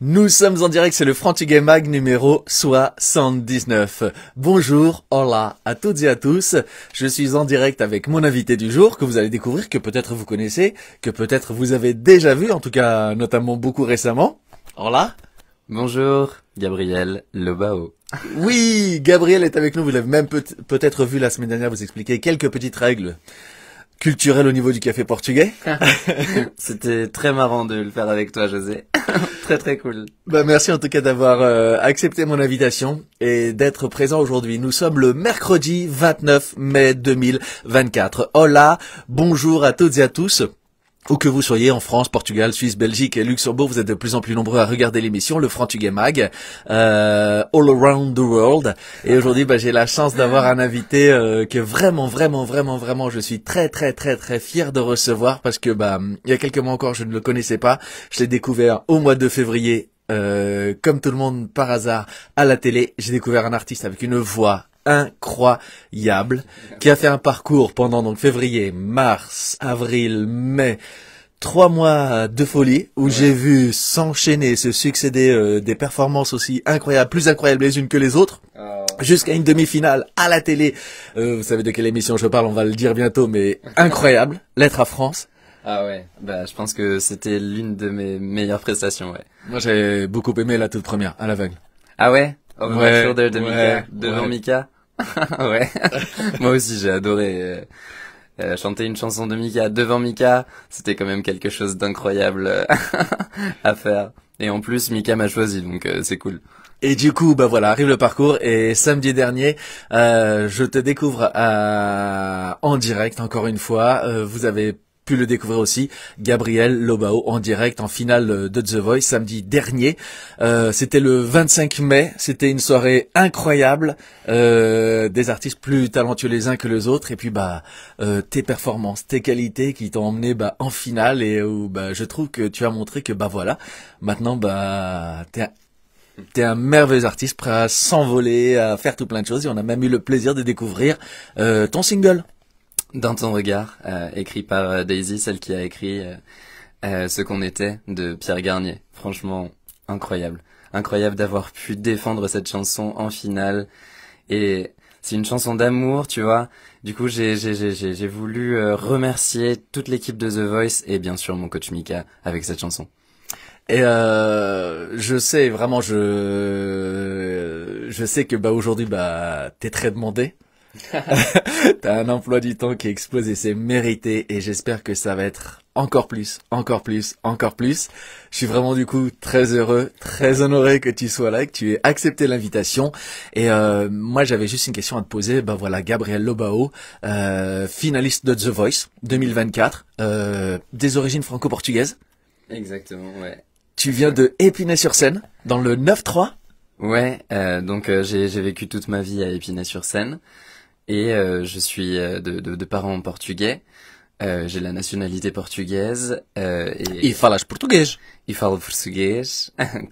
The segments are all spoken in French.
Nous sommes en direct, c'est le Frantuguais Mag numéro 79. Bonjour, hola à toutes et à tous. Je suis en direct avec mon invité du jour que vous allez découvrir, que peut-être vous connaissez, que peut-être vous avez déjà vu, en tout cas notamment beaucoup récemment. Hola. Bonjour, Gabriel Lobao. Oui, Gabriel est avec nous, vous l'avez même peut-être vu la semaine dernière vous expliquer quelques petites règles culturelles au niveau du café portugais. C'était très marrant de le faire avec toi, José. Très très cool. Bah merci en tout cas d'avoir accepté mon invitation et d'être présent aujourd'hui. Nous sommes le mercredi 29 mai 2024. Hola, bonjour à toutes et à tous. Où que vous soyez, en France, Portugal, Suisse, Belgique et Luxembourg, vous êtes de plus en plus nombreux à regarder l'émission, le Frantuguais Mag, all around the world. Et aujourd'hui, j'ai la chance d'avoir un invité que vraiment, je suis très fier de recevoir parce que il y a quelques mois encore, je ne le connaissais pas. Je l'ai découvert au mois de février, comme tout le monde par hasard, à la télé. J'ai découvert un artiste avec une voix incroyable, qui a fait un parcours pendant donc février, mars, avril, mai, 3 mois de folie où j'ai vu s'enchaîner, se succéder des performances aussi incroyables, plus incroyables les unes que les autres, jusqu'à une demi-finale à la télé. Vous savez de quelle émission je parle, on va le dire bientôt, mais incroyable, l'être à France. Ah ouais, je pense que c'était l'une de mes meilleures prestations, ouais. Moi j'ai beaucoup aimé la toute première, à l'aveugle. Ah ouais? Over my shoulder de Mika, ouais, devant ouais. Mika. Ouais. Moi aussi, j'ai adoré chanter une chanson de Mika devant Mika. C'était quand même quelque chose d'incroyable à faire. Et en plus, Mika m'a choisi, donc c'est cool. Et du coup, voilà, arrive le parcours et samedi dernier, je te découvre en direct encore une fois. Vous avez pu le découvrir aussi, Gabriel Lobao en direct en finale de The Voice samedi dernier. C'était le 25 mai, c'était une soirée incroyable, des artistes plus talentueux les uns que les autres et puis tes performances, tes qualités qui t'ont emmené en finale et où je trouve que tu as montré que voilà, maintenant t'es un merveilleux artiste prêt à s'envoler, à faire tout plein de choses et on a même eu le plaisir de découvrir ton single. Dans ton regard, écrit par Daisy, celle qui a écrit Ce qu'on était de Pierre Garnier. Franchement, incroyable. Incroyable d'avoir pu défendre cette chanson en finale. Et c'est une chanson d'amour, tu vois. Du coup, j'ai voulu remercier toute l'équipe de The Voice et bien sûr mon coach Mika avec cette chanson. Et je sais vraiment, je sais que aujourd'hui t'es très demandé. T'as un emploi du temps qui explose et c'est mérité et j'espère que ça va être encore plus. Je suis vraiment du coup très heureux, très honoré que tu sois là, que tu aies accepté l'invitation et moi j'avais juste une question à te poser. Voilà, Gabriel Lobao, finaliste de The Voice 2024, des origines franco-portugaises. Exactement, ouais. Tu viens de Épinay-sur-Seine, dans le 9-3. Ouais, donc j'ai vécu toute ma vie à Épinay-sur-Seine. Et je suis de parents portugais. J'ai la nationalité portugaise. E falas português. E falo português,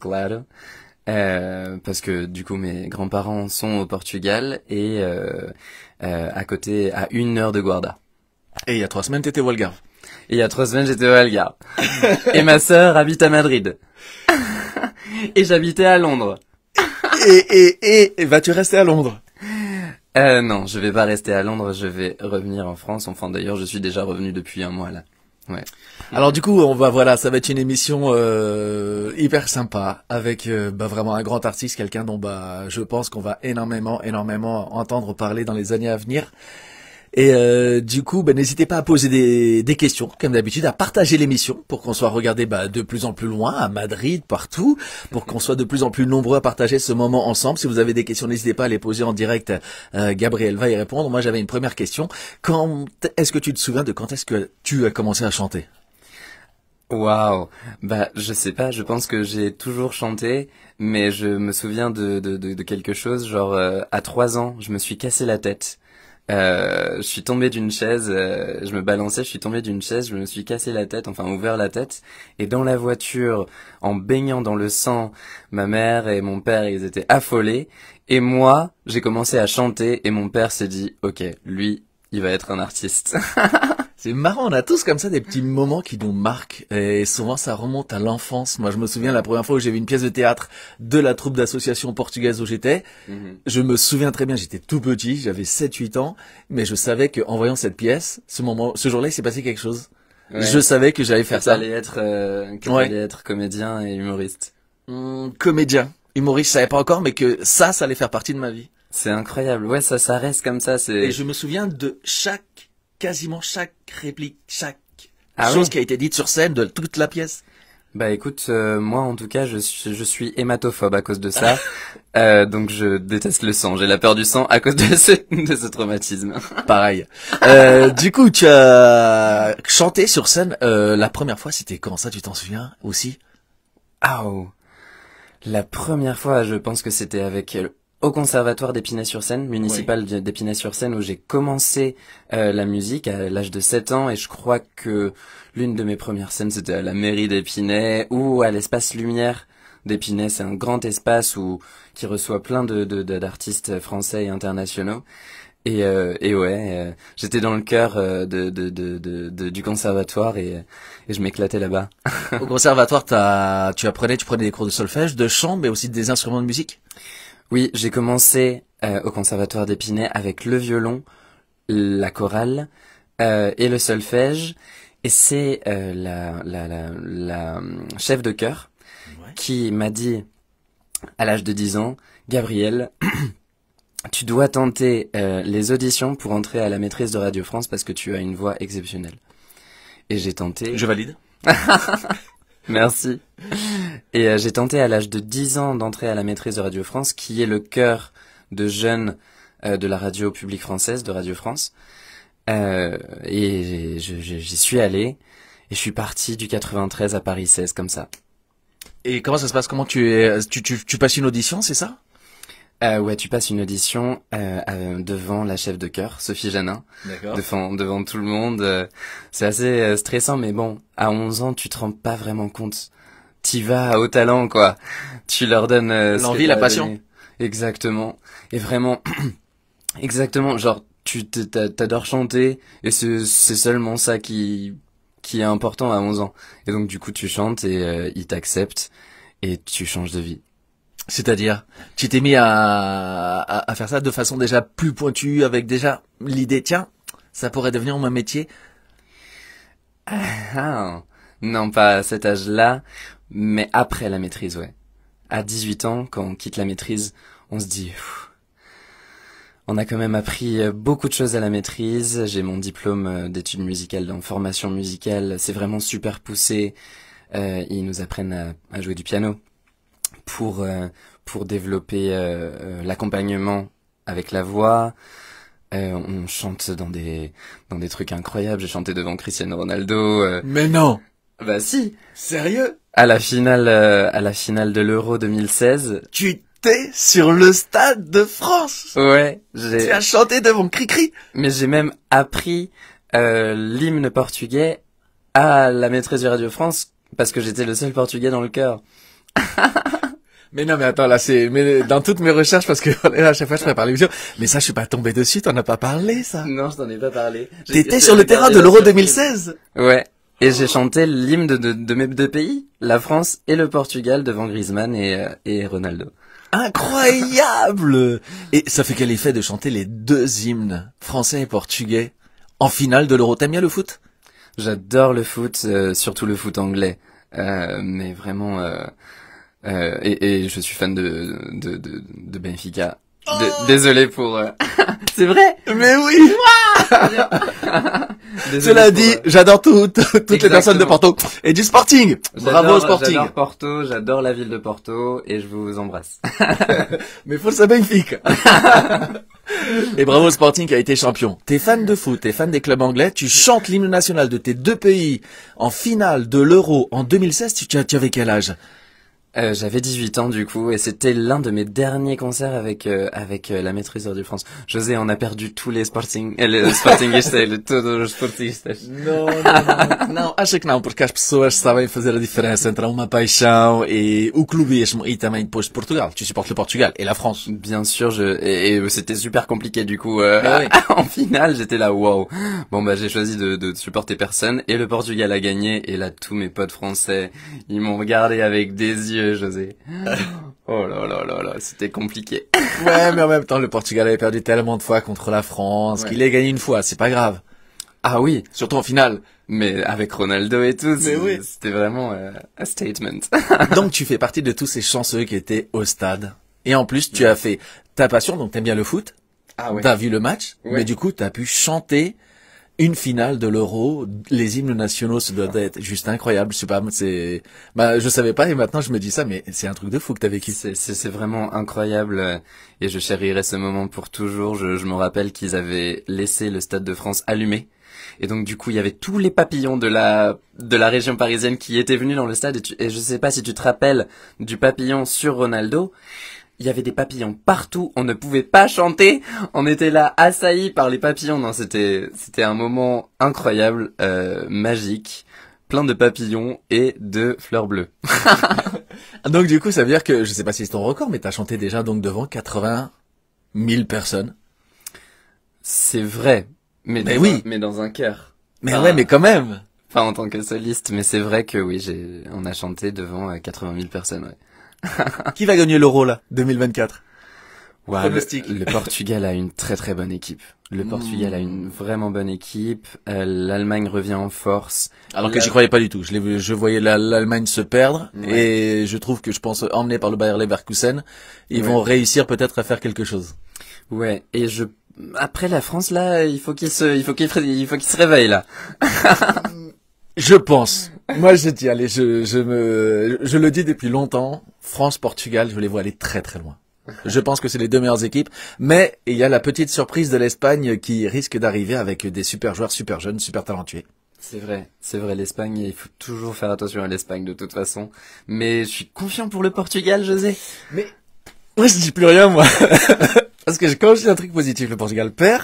claro. Parce que du coup mes grands-parents sont au Portugal et à côté, à 1 heure de Guarda. Et il y a 3 semaines t'étais au Algarve. Et il y a 3 semaines j'étais au Algarve. Et ma sœur habite à Madrid. Et j'habitais à Londres. Et vas-tu rester à Londres? Non, je vais pas rester à Londres, je vais revenir en France. Enfin, d'ailleurs, je suis déjà revenu depuis 1 mois, là. Ouais. Alors du coup, ça va être une émission hyper sympa avec vraiment un grand artiste, quelqu'un dont je pense qu'on va énormément entendre parler dans les années à venir. Et du coup, n'hésitez pas à poser des questions, comme d'habitude, à partager l'émission pour qu'on soit regardé de plus en plus loin, à Madrid, partout, pour qu'on soit de plus en plus nombreux à partager ce moment ensemble. Si vous avez des questions, n'hésitez pas à les poser en direct. Gabriel va y répondre. Moi, j'avais une première question. Est-ce que tu te souviens de quand est-ce que tu as commencé à chanter? Waouh. Je sais pas, je pense que j'ai toujours chanté, mais je me souviens de quelque chose, genre, à 3 ans, je me suis cassé la tête. Je suis tombé d'une chaise, je me balançais, je suis tombé d'une chaise, je me suis cassé la tête, enfin ouvert la tête, et dans la voiture, en baignant dans le sang, ma mère et mon père, ils étaient affolés, et moi, j'ai commencé à chanter, et mon père s'est dit, ok, lui, il va être un artiste. C'est marrant, on a tous comme ça des petits moments qui nous marquent et souvent ça remonte à l'enfance. Moi je me souviens la première fois où j'ai vu une pièce de théâtre de la troupe d'association portugaise où j'étais. Je me souviens très bien, j'étais tout petit, j'avais 7-8 ans, mais je savais qu'en voyant cette pièce, ce jour-là il s'est passé quelque chose. Ouais. Je savais que j'allais faire ça. Que t'allais être comédien et humoriste. Comédien, humoriste, je savais pas encore, mais que ça allait faire partie de ma vie. C'est incroyable. Ouais, ça reste comme ça. Et je me souviens de quasiment chaque réplique, chaque Ah chose ouais. qui a été dite sur scène de toute la pièce. Bah écoute, moi en tout cas, je suis hématophobe à cause de ça. Donc je déteste le sang. J'ai la peur du sang à cause de ce traumatisme. Pareil. Du coup, tu as chanté sur scène la première fois, c'était quand ça, tu t'en souviens aussi? Ah oh. La première fois, je pense que c'était avec au conservatoire d'Épinay-sur-Seine, municipal d'Épinay-sur-Seine, où j'ai commencé la musique à l'âge de 7 ans, et je crois que l'une de mes premières scènes, c'était à la mairie d'Épinay ou à l'espace Lumière d'Épinay. C'est un grand espace qui reçoit plein d'artistes français et internationaux. Et ouais, j'étais dans le cœur du conservatoire et je m'éclatais là-bas. Au conservatoire, tu prenais des cours de solfège, de chant, mais aussi des instruments de musique? Oui, j'ai commencé au conservatoire d'Épinay avec le violon, la chorale et le solfège. Et c'est la chef de chœur qui m'a dit à l'âge de 10 ans, Gabriel, tu dois tenter les auditions pour entrer à la maîtrise de Radio France parce que tu as une voix exceptionnelle. Et j'ai tenté. Je valide. Merci. Et j'ai tenté à l'âge de 10 ans d'entrer à la maîtrise de Radio France, qui est le chœur de jeunes de la radio publique française, de Radio France. Et j'y suis allé, et je suis parti du 93 à Paris 16, comme ça. Et comment ça se passe? Comment tu passes une audition, c'est ça? Ouais, tu passes une audition devant la chef de chœur, Sophie Janin, devant tout le monde. C'est assez stressant, mais bon, à 11 ans, tu te rends pas vraiment compte. T'y vas au talent, quoi. Tu leur donnes l'envie, la passion. Exactement. Et vraiment, exactement. Genre, t'adores chanter, et c'est seulement ça qui est important à 11 ans. Et donc, du coup, tu chantes et ils t'acceptent et tu changes de vie. C'est-à-dire, tu t'es mis à faire ça de façon déjà plus pointue, avec déjà l'idée, tiens, ça pourrait devenir mon métier. Ah, non, pas à cet âge-là, mais après la maîtrise, ouais. À 18 ans, quand on quitte la maîtrise, on se dit, on a quand même appris beaucoup de choses à la maîtrise. J'ai mon diplôme d'études musicales en formation musicale, c'est vraiment super poussé. Ils nous apprennent à jouer du piano pour développer l'accompagnement avec la voix. On chante dans des trucs incroyables. J'ai chanté devant Cristiano Ronaldo. Mais non. Bah si. Sérieux? À la finale de l'Euro 2016. Tu t'es sur le stade de France. Ouais. Tu as chanté devant Cricri. Mais j'ai même appris l'hymne portugais à la maîtrise de Radio France parce que j'étais le seul portugais dans le chœur. Mais non, mais attends, là, mais dans toutes mes recherches, parce que à chaque fois je prépare l'émission, mais ça, je suis pas tombé dessus, t'en as pas parlé, ça. Non, je t'en ai pas parlé. T'étais sur le terrain de l'Euro 2016. Ouais. Et j'ai chanté l'hymne de mes deux pays, la France et le Portugal, devant Griezmann et Ronaldo. Incroyable! Et ça fait quel effet de chanter les deux hymnes, français et portugais, en finale de l'Euro? T'aimes bien le foot? J'adore le foot, surtout le foot anglais. Mais vraiment, et je suis fan de Benfica. Désolé pour... C'est vrai. Mais oui. Cela dit, j'adore toutes les personnes de Porto et du Sporting. Bravo au Sporting. J'adore Porto, j'adore la ville de Porto et je vous embrasse. Mais Forza Benfica. Et bravo au Sporting qui a été champion. T'es fan de foot, t'es fan des clubs anglais, tu chantes l'hymne national de tes deux pays en finale de l'Euro en 2016. Tu avais quel âge? J'avais 18 ans du coup et c'était l'un de mes derniers concerts avec la maîtriseur de France. José, on a perdu tous les sportinguistas, todos os sportinguistas. Não, não, não, não, acho que não, porque as pessoas sabem fazer a diferença entre uma paixão e o clubismo e também depois de Portugal. Tu supportes le Portugal et la France. Bien sûr, et c'était super compliqué du coup. Mais oui. En finale, j'étais là, wow. Bon bah j'ai choisi de supporter personne et le Portugal a gagné et là tous mes potes français, ils m'ont regardé avec des yeux, José. Oh là là là là, c'était compliqué. Ouais, mais en même temps, le Portugal avait perdu tellement de fois contre la France qu'il a gagné une fois, c'est pas grave. Ah oui, Surtout en finale. mais avec Ronaldo et tout, Mais oui. c'était vraiment un statement. Donc tu fais partie de tous ces chanceux qui étaient au stade. Et en plus, tu as fait ta passion, donc t'aimes bien le foot. Ah ouais. T'as vu le match, Ouais. mais du coup, t'as pu chanter une finale de l'Euro. Les hymnes nationaux, ça doit être juste incroyable. Je sais pas, je savais pas et maintenant je me dis ça, mais c'est un truc de fou que t'as vécu. C'est vraiment incroyable et je chérirai ce moment pour toujours. Je me rappelle qu'ils avaient laissé le Stade de France allumé. Et donc du coup, il y avait tous les papillons de la région parisienne qui étaient venus dans le stade et je sais pas si tu te rappelles du papillon sur Ronaldo. Il y avait des papillons partout, on ne pouvait pas chanter, on était là assaillis par les papillons. Non, c'était un moment incroyable, magique, plein de papillons et de fleurs bleues. Donc du coup, ça veut dire que, je sais pas si c'est ton record, mais t'as chanté déjà donc devant 80 000 personnes. C'est vrai, Mais dans oui. mais dans un cœur. Mais Ah. ouais, mais quand même. Pas en tant que soliste, mais c'est vrai que oui, on a chanté devant 80 000 personnes, ouais. Qui va gagner l'Euro là, 2024? Ouais, Pronostic. le Portugal a une très très bonne équipe. Le Portugal a une vraiment bonne équipe. L'Allemagne revient en force. Alors que j'y croyais pas du tout. Je voyais l'Allemagne se perdre Ouais. et je trouve que je pense emmené par le Bayer Leverkusen, ils vont réussir peut-être à faire quelque chose. Ouais, et après la France là, il faut qu'il se réveille là. Je pense. Moi, je dis, allez, je le dis depuis longtemps. France-Portugal, je les vois aller très très loin. Je pense que c'est les deux meilleures équipes, mais il y a la petite surprise de l'Espagne qui risque d'arriver avec des super joueurs, super jeunes, super talentueux. C'est vrai, l'Espagne, il faut toujours faire attention à l'Espagne de toute façon. Mais je suis confiant pour le Portugal, José. Mais moi, je dis plus rien, moi. Parce que quand je dis un truc positif, le Portugal perd.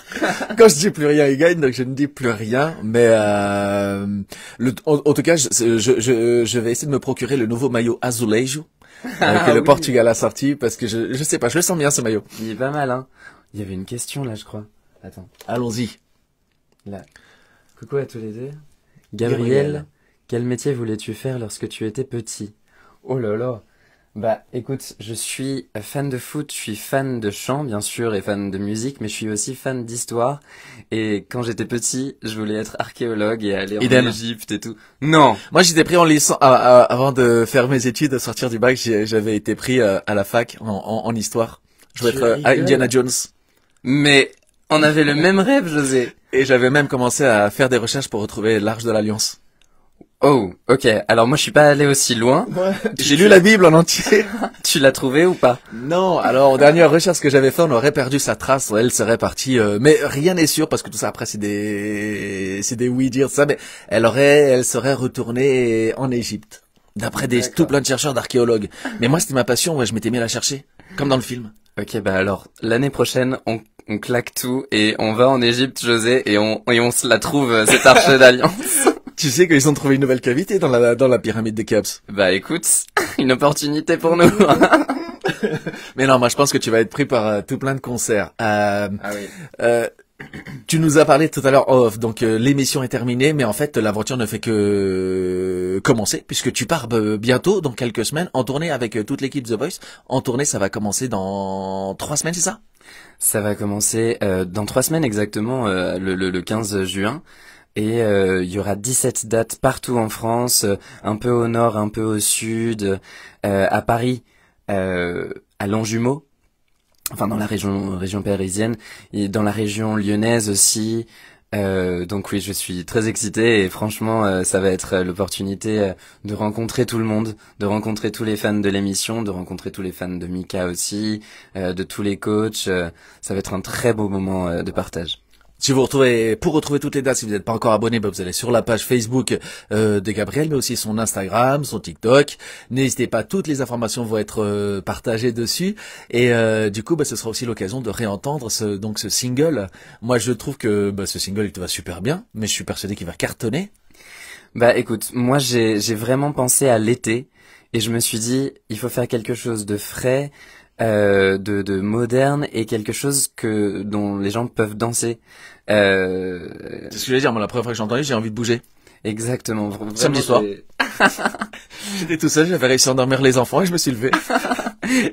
Quand je dis plus rien, il gagne, donc je ne dis plus rien. Mais en tout cas, je vais essayer de me procurer le nouveau maillot Azulejo que le oui. Portugal a sorti, parce que je sais pas, je le sens bien ce maillot. Il est pas mal, hein. Il y avait une question là, je crois. Attends, Allons-y. là. Coucou à tous les deux. Gabriel. Gabriel, quel métier voulais-tu faire lorsque tu étais petit? Oh là là. Bah, écoute, je suis fan de foot, je suis fan de chant, bien sûr, et fan de musique, mais je suis aussi fan d'histoire. Et quand j'étais petit, je voulais être archéologue et aller Idem. en Égypte et tout. Non! Moi, j'étais pris en licence avant de faire mes études, de sortir du bac. J'avais été pris à la fac en histoire. Je voulais Tu être rigoles. Indiana Jones. Mais on avait le même rêve, José. Et j'avais même commencé à faire des recherches pour retrouver l'Arche de l'Alliance. Oh, ok. Alors moi, je suis pas allé aussi loin. J'ai lu la Bible en entier. Tu l'as trouvé ou pas? Non, alors aux dernières recherches que j'avais fait, on aurait perdu sa trace, elle serait partie, mais rien n'est sûr parce que tout ça après c'est des oui-dire ça, mais elle serait retournée en Égypte, d'après D'accord. tout plein de chercheurs, d'archéologues. Mais moi c'était ma passion, ouais, je m'étais mis à la chercher, comme dans le film. Ok, bah alors, l'année prochaine, on claque tout et on va en Égypte, José, et on se la trouve, cette arche d'alliance. Tu sais qu'ils ont trouvé une nouvelle cavité dans la pyramide de Khéops. Bah écoute, une opportunité pour nous. Mais non, moi je pense que tu vas être pris par tout plein de concerts. Ah oui. Tu nous as parlé tout à l'heure off, donc l'émission est terminée, mais en fait l'aventure ne fait que commencer, puisque tu pars bientôt, dans quelques semaines, en tournée avec toute l'équipe The Voice. En tournée, ça va commencer dans 3 semaines, c'est ça? Ça va commencer dans 3 semaines exactement, le 15 juin. Et il y aura 17 dates partout en France, un peu au nord, un peu au sud, à Paris, à Longjumeau, enfin dans la région parisienne, et dans la région lyonnaise aussi. Donc oui, je suis très excité et franchement, ça va être l'opportunité de rencontrer tout le monde, de rencontrer tous les fans de l'émission, de rencontrer tous les fans de Mika aussi, de tous les coachs. Ça va être un très beau moment de partage. Si vous retrouvez, pour retrouver toutes les dates, si vous n'êtes pas encore abonné, bah, vous allez sur la page Facebook de Gabriel, mais aussi son Instagram, son TikTok. N'hésitez pas, toutes les informations vont être partagées dessus. Et du coup, bah, ce sera aussi l'occasion de réentendre ce single. Moi, je trouve que ce single, il te va super bien, mais je suis persuadé qu'il va cartonner. Bah écoute, moi j'ai vraiment pensé à l'été et je me suis dit il faut faire quelque chose de frais, de moderne et quelque chose dont les gens peuvent danser. C'est ce que je voulais dire. Moi, la première fois que j'ai entendu, j'ai envie de bouger. Exactement. Vraiment, Samedi soir. J'étais tout seul, j'avais réussi à endormir les enfants et je me suis levé.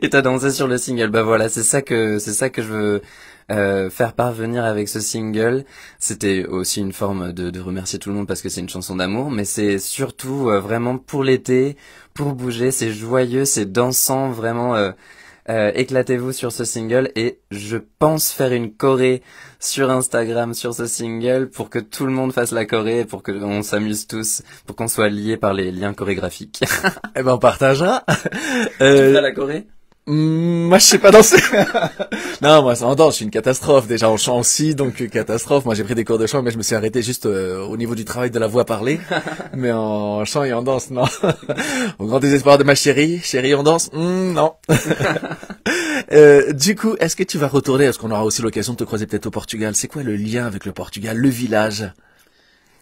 Et t'as dansé sur le single. Bah voilà, c'est ça que je veux faire parvenir avec ce single. C'était aussi une forme de remercier tout le monde parce que c'est une chanson d'amour, mais c'est surtout vraiment pour l'été, pour bouger. C'est joyeux, c'est dansant, vraiment. Éclatez-vous sur ce single et je pense faire une choré sur Instagram sur ce single pour que tout le monde fasse la choré, pour que on s'amuse tous, pour qu'on soit liés par les liens chorégraphiques. Eh ben on partagera. Tu feras la choré? Moi je sais pas danser. Non, moi en danse, je suis une catastrophe. Déjà en chant aussi, donc catastrophe. Moi j'ai pris des cours de chant, mais je me suis arrêté juste au niveau du travail de la voix parlée. Mais en chant et en danse, non. Au grand désespoir de ma chérie, on danse? Non. Du coup, est-ce que tu vas retourner? Est-ce qu'on aura aussi l'occasion de te croiser peut-être au Portugal? C'est quoi le lien avec le Portugal, le village?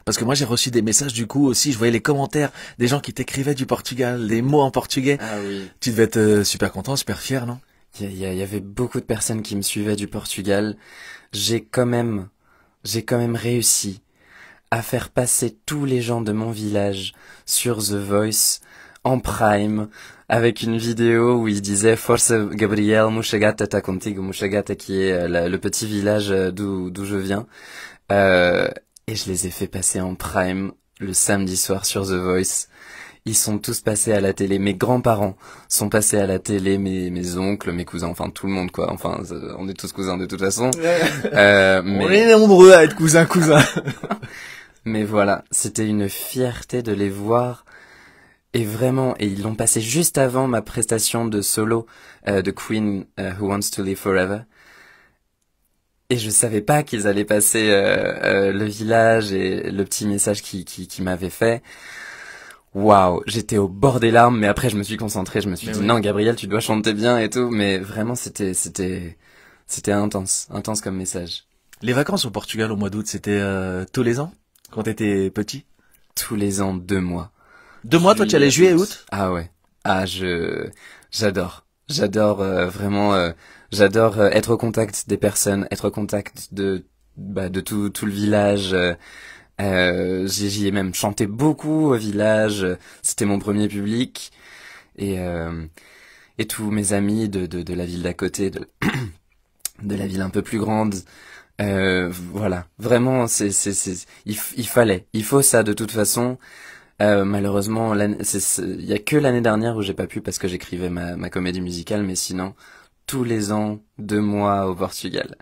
Parce que moi j'ai reçu des messages du coup aussi, je voyais les commentaires des gens qui t'écrivaient du Portugal, des mots en portugais. Ah oui. Tu devais être super content, super fier, non? Il y avait beaucoup de personnes qui me suivaient du Portugal. J'ai quand même réussi à faire passer tous les gens de mon village sur The Voice en prime avec une vidéo où il disait Força Gabriel, Mushagata tá contigo, Mushagata qui est le petit village d'où je viens. Et je les ai fait passer en prime le samedi soir sur The Voice. Ils sont tous passés à la télé. Mes grands-parents sont passés à la télé, mes oncles, mes cousins, enfin tout le monde quoi. Enfin, on est tous cousins de toute façon. Mais... On est nombreux à être cousins. Mais voilà, c'était une fierté de les voir. Et vraiment, et ils l'ont passé juste avant ma prestation de solo de Queen, Who Wants to Live Forever. Et je savais pas qu'ils allaient passer le village et le petit message qui m'avait fait. Waouh, j'étais au bord des larmes, mais après je me suis concentré, je me suis dit non Gabriel, tu dois chanter bien et tout, mais vraiment c'était intense comme message. Les vacances au Portugal au mois d'août, c'était tous les ans quand t'étais petit? Tous les ans, 2 mois. 2 mois, toi tu allais juillet et août? Ah ouais. Ah j'adore vraiment. J'adore être au contact des personnes, être au contact de tout le village. J'y ai même chanté beaucoup au village. C'était mon premier public et tous mes amis de la ville d'à côté, de la ville un peu plus grande. Voilà, vraiment, il faut ça de toute façon. Malheureusement, il y a que l'année dernière où j'ai pas pu parce que j'écrivais ma comédie musicale, mais sinon. Tous les ans, 2 mois au Portugal.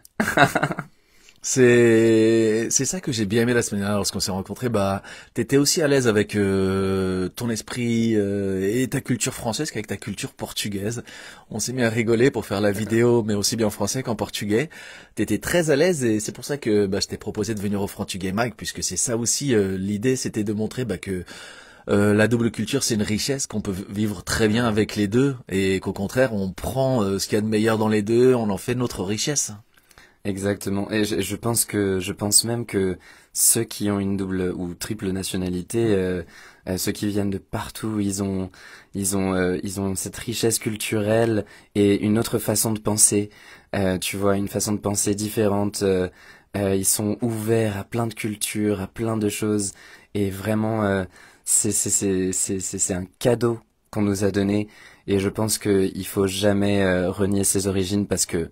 C'est ça que j'ai bien aimé la semaine dernière lorsqu'on s'est rencontrés. Bah, t'étais aussi à l'aise avec ton esprit et ta culture française qu'avec ta culture portugaise. On s'est mis à rigoler pour faire la vidéo, mais aussi bien en français qu'en portugais. T'étais très à l'aise et c'est pour ça que je t'ai proposé de venir au Frantuguais Mag, puisque c'est ça aussi l'idée, c'était de montrer que la double culture, c'est une richesse qu'on peut vivre très bien avec les deux et qu'au contraire, on prend ce qu'il y a de meilleur dans les deux, on en fait notre richesse. Exactement. Et je pense même que ceux qui ont une double ou triple nationalité, ceux qui viennent de partout, ils ont cette richesse culturelle et une autre façon de penser. Tu vois, une façon de penser différente. Ils sont ouverts à plein de cultures, à plein de choses et vraiment. C'est un cadeau qu'on nous a donné et je pense qu'il faut jamais renier ses origines parce que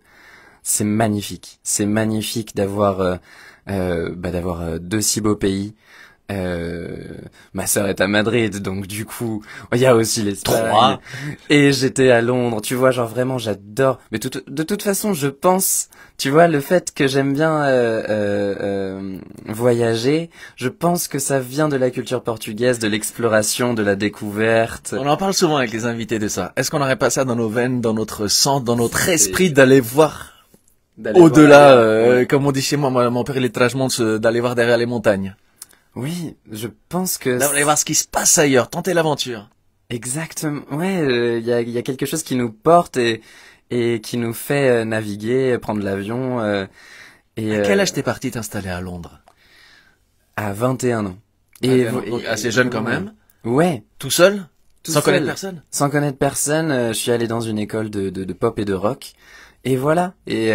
c'est magnifique. C'est magnifique d'avoir 2 si beaux pays. Ma sœur est à Madrid, donc du coup, il y a aussi l'Espagne. 3. Et j'étais à Londres, tu vois, genre vraiment j'adore. Mais de toute façon, je pense, tu vois, le fait que j'aime bien voyager, je pense que ça vient de la culture portugaise, de l'exploration, de la découverte. On en parle souvent avec les invités de ça. Est-ce qu'on n'aurait pas ça dans nos veines, dans notre sang, dans notre esprit d'aller voir D'aller voir Au-delà, ailleurs. Ouais. comme on dit chez moi, mon père il est trashement d'aller voir derrière les montagnes. Oui, je pense que D'aller voir ce qui se passe ailleurs, tenter l'aventure. exactement. Ouais, il y a quelque chose qui nous porte et qui nous fait naviguer, prendre l'avion et À quel âge t'es parti t'installer à Londres? à 21 ans. Donc assez jeune quand même. Ouais, Tout seul? tout Sans connaître seul. personne? Sans connaître personne, je suis allé dans une école de pop et de rock. Et voilà. Et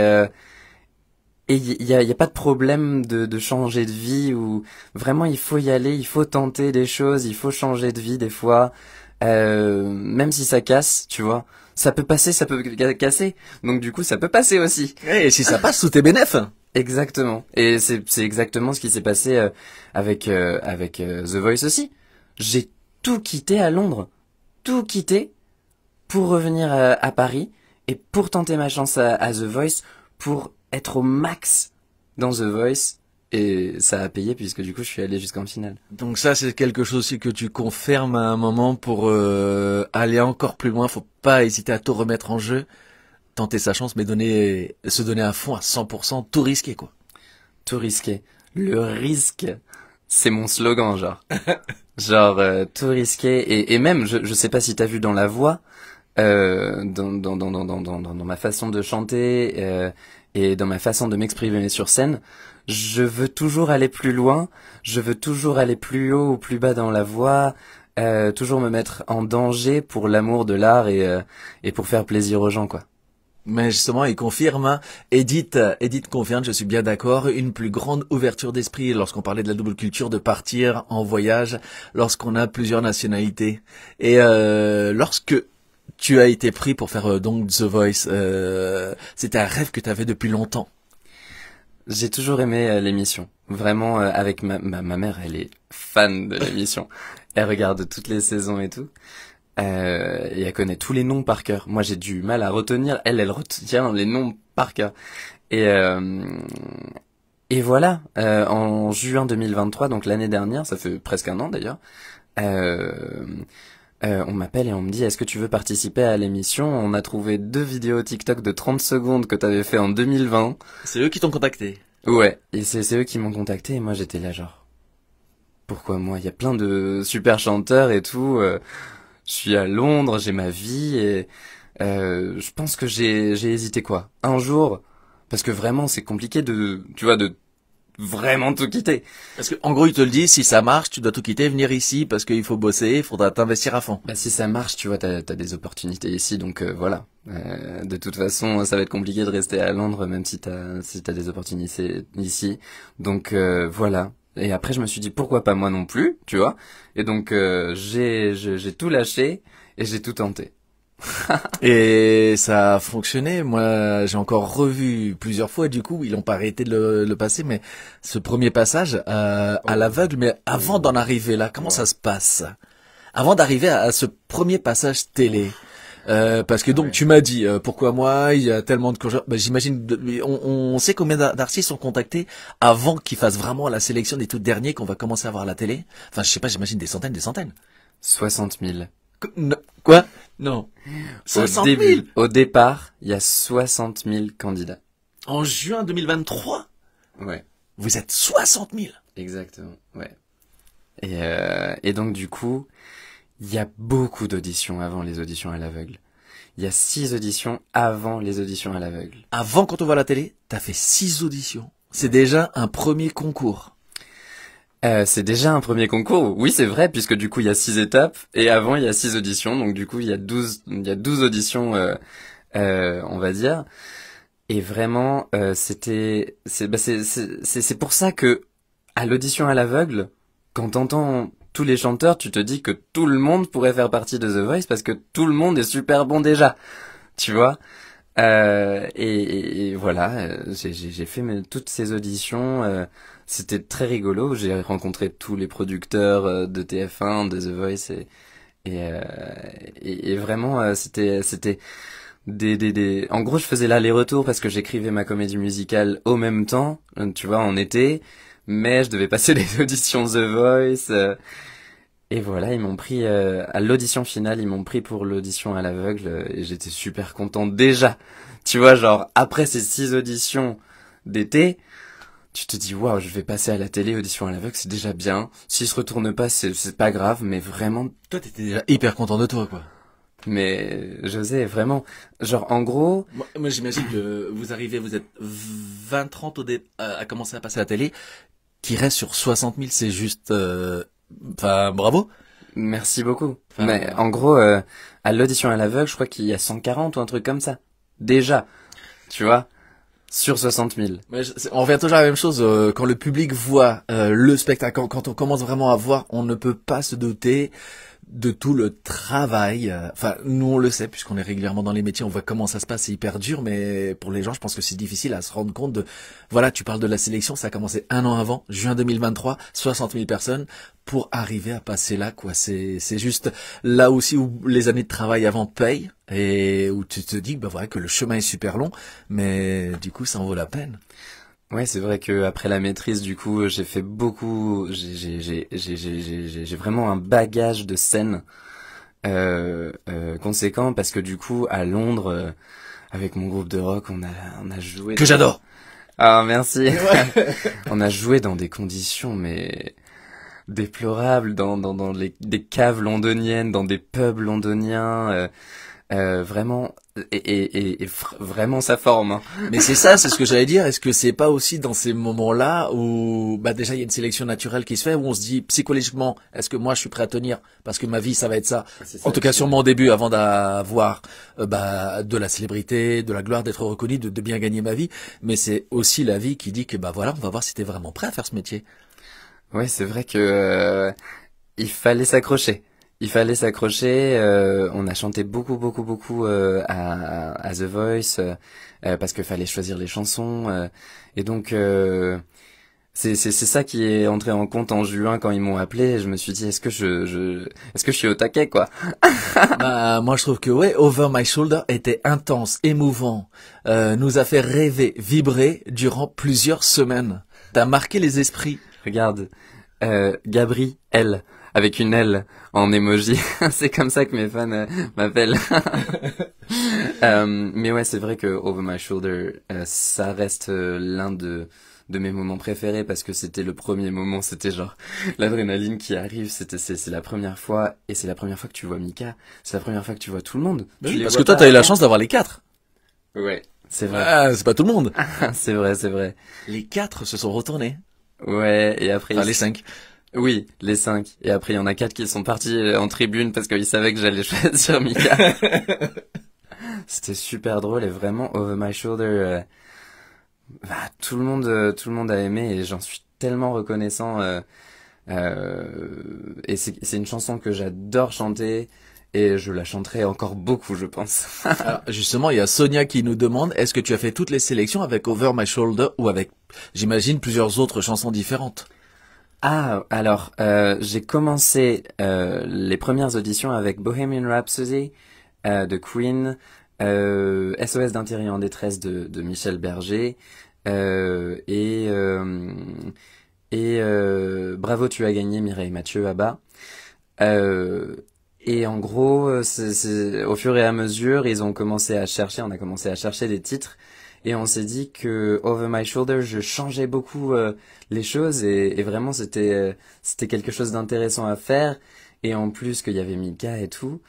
il y a pas de problème de changer de vie ou vraiment il faut y aller, il faut tenter des choses, il faut changer de vie des fois, même si ça casse, tu vois. Ça peut passer, ça peut casser. Donc du coup, ça peut passer aussi. Et si ça passe, tout est bénef. Exactement. Et c'est exactement ce qui s'est passé avec The Voice aussi. J'ai tout quitté à Londres, tout quitté pour revenir à Paris et pour tenter ma chance à The Voice, pour être au max dans The Voice. Et ça a payé puisque du coup je suis allé jusqu'en finale. Donc ça, c'est quelque chose aussi que tu confirmes à un moment pour aller encore plus loin. Faut pas hésiter à tout remettre en jeu, tenter sa chance, mais se donner à fond à 100%, tout risquer quoi. Tout risqué. Le risque, c'est mon slogan, genre. Tout risqué. Et même, je sais pas si t'as vu dans la voix, dans ma façon de chanter et dans ma façon de m'exprimer sur scène, je veux toujours aller plus loin, je veux toujours aller plus haut ou plus bas dans la voix, toujours me mettre en danger pour l'amour de l'art et pour faire plaisir aux gens, quoi. Mais justement, il confirme, hein. Edith confirme, je suis bien d'accord, une plus grande ouverture d'esprit lorsqu'on parlait de la double culture, de partir en voyage, lorsqu'on a plusieurs nationalités. Et lorsque tu as été pris pour faire donc The Voice, c'était un rêve que tu avais depuis longtemps. J'ai toujours aimé l'émission. Vraiment, avec ma mère, elle est fan de l'émission. Elle regarde toutes les saisons et tout. Et elle connaît tous les noms par cœur. Moi, j'ai du mal à retenir. Elle retient les noms par cœur. Et, euh, et voilà, en juin 2023, donc l'année dernière, ça fait presque un an d'ailleurs, euh, on m'appelle et on me dit, est-ce que tu veux participer à l'émission? On a trouvé 2 vidéos TikTok de 30 secondes que t'avais fait en 2020. C'est eux qui t'ont contacté. Ouais, et c'est eux qui m'ont contacté et moi j'étais là genre, pourquoi moi? Il y a plein de super chanteurs et tout. Je suis à Londres, j'ai ma vie et je pense que j'ai hésité quoi, un jour, parce que vraiment c'est compliqué de vraiment tout quitter. Parce que, en gros, ils te le disent, si ça marche, tu dois tout quitter, venir ici, parce qu'il faut bosser, il faudra t'investir à fond. Bah si ça marche, tu vois, t'as des opportunités ici, donc voilà. De toute façon, ça va être compliqué de rester à Londres, même si t'as des opportunités ici. Donc voilà. Et après, je me suis dit pourquoi pas moi non plus, tu vois. Et donc j'ai tout lâché et j'ai tout tenté. Et ça a fonctionné. Moi, j'ai encore revu plusieurs fois. Du coup, ils n'ont pas arrêté de le passer. Mais ce premier passage à l'aveugle, mais avant d'en arriver là, comment ça se passe? Avant d'arriver à ce premier passage télé. Parce que donc tu m'as dit pourquoi moi il y a tellement de j'imagine on sait combien d'artistes sont contactés avant qu'ils fassent vraiment la sélection des tout derniers qu'on va commencer à voir à la télé. Enfin je sais pas, j'imagine des centaines. 60 000. Quoi? Non. 60 000 Au départ, il y a 60 000 candidats. en juin 2023. Ouais. Vous êtes 60 000. Exactement, ouais. Et donc du coup, il y a beaucoup d'auditions avant les auditions à l'aveugle. Il y a 6 auditions avant les auditions à l'aveugle. Avant quand on voit la télé, t'as fait 6 auditions. C'est déjà un premier concours. C'est déjà un premier concours, oui c'est vrai, puisque du coup il y a 6 étapes, et avant il y a 6 auditions, donc du coup il y a 12 auditions, on va dire. Et vraiment, c'est pour ça que, à l'audition à l'aveugle, quand t'entends tous les chanteurs, tu te dis que tout le monde pourrait faire partie de The Voice parce que tout le monde est super bon déjà, tu vois. Et voilà, j'ai fait toutes ces auditions. C'était très rigolo. J'ai rencontré tous les producteurs de TF1, de The Voice, et vraiment, c'était En gros, je faisais l'aller-retour parce que j'écrivais ma comédie musicale au même temps, tu vois, en été, mais je devais passer les auditions The Voice. Et voilà, ils m'ont pris à l'audition finale, ils m'ont pris pour l'audition à l'aveugle et j'étais super content déjà. Tu vois, genre après ces 6 auditions d'été, tu te dis waouh, je vais passer à la télé, audition à l'aveugle, c'est déjà bien. S'ils se retournent pas, c'est pas grave, mais vraiment. Toi, t'étais déjà hyper content de toi, quoi. Mais José, vraiment, genre en gros, Moi, j'imagine que vous arrivez, vous êtes 20-30 à commencer à passer à la télé, qui reste sur 60 000, c'est juste, enfin, bravo. merci beaucoup. Enfin, Mais en gros, à l'audition à l'aveugle, je crois qu'il y a 140 ou un truc comme ça. Déjà, tu vois, sur 60 000. mais on revient toujours à la même chose, quand le public voit le spectacle, quand on commence vraiment à voir, on ne peut pas se douter de tout le travail. Enfin, nous on le sait puisqu'on est régulièrement dans les métiers, on voit comment ça se passe, c'est hyper dur, mais pour les gens, je pense que c'est difficile à se rendre compte de. Voilà, tu parles de la sélection, ça a commencé 1 an avant, juin 2023, 60 000 personnes pour arriver à passer là, quoi. C'est juste là aussi où les années de travail avant payent et où tu te dis, bah voilà, que le chemin est super long, mais du coup, ça en vaut la peine. Ouais, c'est vrai que après la maîtrise, du coup, j'ai fait beaucoup. J'ai vraiment un bagage de scène conséquent parce que du coup, à Londres, avec mon groupe de rock, on a joué. Que j'adore. Ah, merci. Ouais. On a joué dans des conditions mais déplorables, dans des caves londoniennes, dans des pubs londoniens. Vraiment vraiment sa forme, hein. Mais c'est ça, c'est ce que j'allais dire. Est-ce que c'est pas aussi dans ces moments-là où, bah déjà il y a une sélection naturelle qui se fait, où on se dit psychologiquement, est-ce que moi je suis prêt à tenir parce que ma vie ça va être ça. C'est ça, En tout cas sûrement au début, avant d'avoir bah de la célébrité, de la gloire, d'être reconnu, de bien gagner ma vie. Mais c'est aussi la vie qui dit que bah voilà, on va voir si t'es vraiment prêt à faire ce métier. Ouais, c'est vrai que il fallait s'accrocher. Il fallait s'accrocher. On a chanté beaucoup à The Voice parce qu'il fallait choisir les chansons. Et donc c'est ça qui est entré en compte en juin quand ils m'ont appelé. Je me suis dit est-ce que je suis au taquet quoi. Bah, moi je trouve que ouais, Over My Shoulder était intense, émouvant, nous a fait rêver, vibrer durant plusieurs semaines. T'as marqué les esprits. Regarde, Gabri L avec une L en emoji. C'est comme ça que mes fans m'appellent. Mais ouais, c'est vrai que Over My Shoulder, ça reste l'un de mes moments préférés parce que c'était le premier moment, c'était genre l'adrénaline qui arrive, c'est la première fois et c'est la première fois que tu vois Mika, c'est la première fois que tu vois tout le monde. Bah Tu oui, les parce vois que toi pas t'as eu la avant. chance d'avoir les 4. Ouais, c'est vrai. Ah, c'est pas tout le monde. C'est vrai, c'est vrai. Les 4 se sont retournés. Ouais, et après Enfin les 5. oui, les 5. Et après il y en a 4 qui sont partis en tribune parce qu'ils savaient que j'allais choisir Mika. C'était super drôle et vraiment Over My Shoulder. Bah, tout le monde a aimé et j'en suis tellement reconnaissant. Et c'est une chanson que j'adore chanter et je la chanterai encore beaucoup, je pense. Alors, justement, il y a Sonia qui nous demande, est-ce que tu as fait toutes les sélections avec Over My Shoulder ou avec, j'imagine, plusieurs autres chansons différentes? Ah, alors j'ai commencé les premières auditions avec Bohemian Rhapsody de Queen, SOS d'un Thierry en détresse de Michel Berger et Bravo tu as gagné Mireille Mathieu ABBA. Et en gros, au fur et à mesure, on a commencé à chercher des titres et on s'est dit que Over My Shoulder, je changeais beaucoup les choses et vraiment c'était quelque chose d'intéressant à faire et en plus qu'il y avait Mika et tout,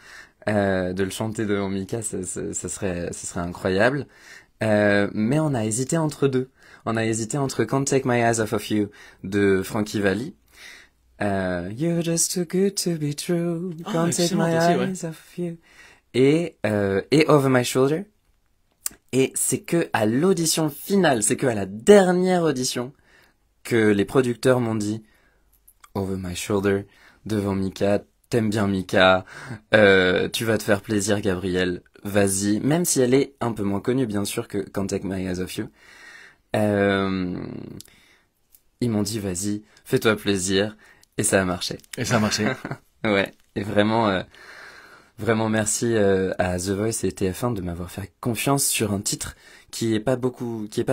de le chanter devant Mika, ça serait incroyable. Mais on a hésité entre deux. On a hésité entre Can't Take My Eyes Off of You de Frankie Valli. You're just too good to be true. Can't take my eyes off you. Et Over My Shoulder. Et c'est que à l'audition finale, c'est que à la dernière audition que les producteurs m'ont dit Over My Shoulder devant Mika. T'aimes bien Mika, tu vas te faire plaisir Gabriel, vas-y, même si elle est un peu moins connue bien sûr que Can't Take My Eyes Off You. Ils m'ont dit vas-y, fais-toi plaisir, et ça a marché. Et ça a marché. Ouais, et vraiment merci à The Voice et TF1 de m'avoir fait confiance sur un titre qui est pas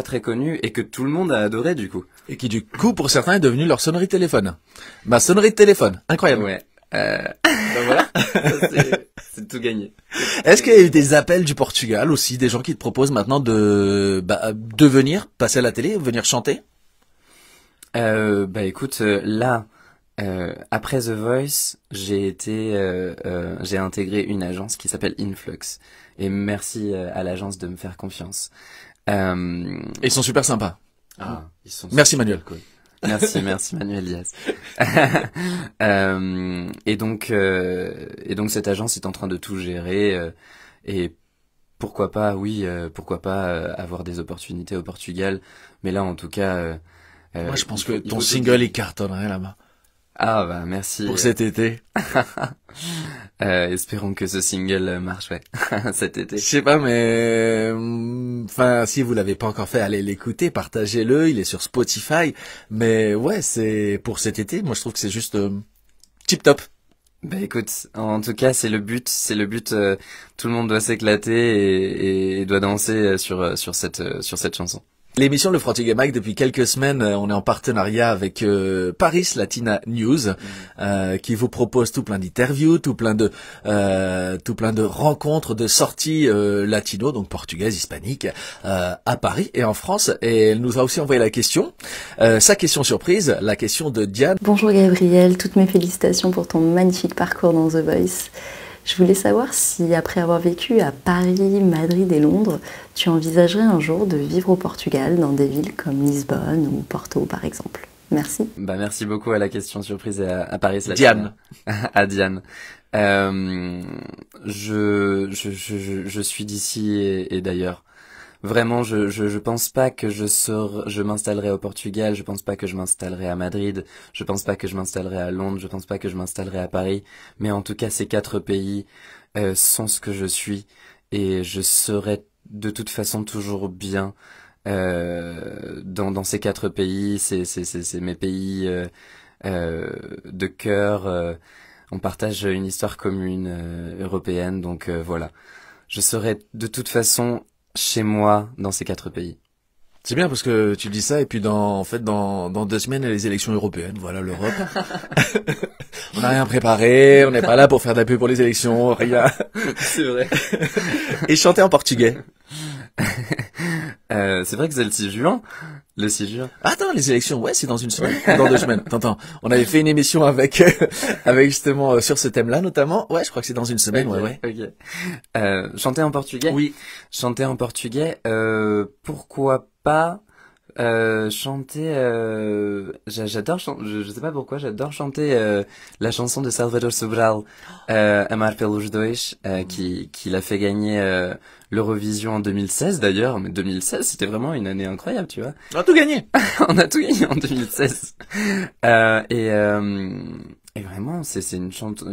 très connu et que tout le monde a adoré du coup. Et qui du coup, pour certains, est devenu leur sonnerie de téléphone. Ma sonnerie de téléphone, incroyable. Ouais. Ben voilà, c'est tout gagné. Est-ce qu'il y a eu des appels du Portugal aussi, des gens qui te proposent maintenant de venir passer à la télé, venir chanter? Bah écoute, là, après The Voice, j'ai intégré une agence qui s'appelle Influx. Et merci à l'agence de me faire confiance. Ils sont super sympas. Ils sont Merci super Manuel. cool. Merci Manuel Diaz. Et donc cette agence est en train de tout gérer et pourquoi pas, avoir des opportunités au Portugal. Mais là, en tout cas, Moi, je pense que il ton faut single il cartonnerait là-bas Ah bah merci. pour cet été. Espérons que ce single marche, ouais, cet été. Je sais pas, mais enfin, si vous l'avez pas encore fait, allez l'écouter, partagez-le. Il est sur Spotify. Mais ouais, c'est pour cet été. Moi, je trouve que c'est juste tip top. Bah écoute, en tout cas c'est le but, tout le monde doit s'éclater et doit danser sur cette chanson. L'émission Le Portugais Mike, depuis quelques semaines, on est en partenariat avec Paris Latina News, qui vous propose tout plein d'interviews, tout plein de rencontres, de sorties latino, donc portugaises, hispaniques, à Paris et en France. Et elle nous a aussi envoyé la question, sa question surprise, la question de Diane. Bonjour Gabriel, toutes mes félicitations pour ton magnifique parcours dans The Voice. Je voulais savoir si, après avoir vécu à Paris, Madrid et Londres, tu envisagerais un jour de vivre au Portugal, dans des villes comme Lisbonne ou Porto, par exemple. Merci. Bah merci beaucoup à la question surprise et à Paris Latina. Diane. À Diane. Je suis d'ici et d'ailleurs. Vraiment, je pense pas que je m'installerai au Portugal, je pense pas que je m'installerai à Madrid, je pense pas que je m'installerai à Londres, je pense pas que je m'installerai à Paris, mais en tout cas, ces 4 pays, sont ce que je suis, et je serai de toute façon toujours bien, dans ces 4 pays, c'est mes pays, de cœur, on partage une histoire commune, européenne, donc, voilà. Je serai de toute façon chez moi dans ces 4 pays. C'est bien parce que tu dis ça et puis dans 2 semaines il y a les élections européennes, voilà l'Europe. On n'a rien préparé, on n'est pas là pour faire de la pub pour les élections, rien. C'est vrai. Et chanter en portugais. C'est vrai que c'est le 6 juin. Le 6 juin. Attends, les élections, ouais, c'est dans une semaine, dans 2 semaines. Attends, on avait fait une émission avec justement sur ce thème-là notamment. Ouais, je crois que c'est dans une semaine, Okay, ouais. Ok. Chanter en portugais. Oui. Chanter en portugais. Pourquoi pas chanter. J'adore chanter. Je sais pas pourquoi. J'adore chanter la chanson de Salvador Sobral, Amar pelos dois, qui l'a fait gagner l'Eurovision en 2016 d'ailleurs. Mais 2016, c'était vraiment une année incroyable, tu vois. On a tout gagné. On a tout gagné en 2016. Et vraiment, c'est une chanson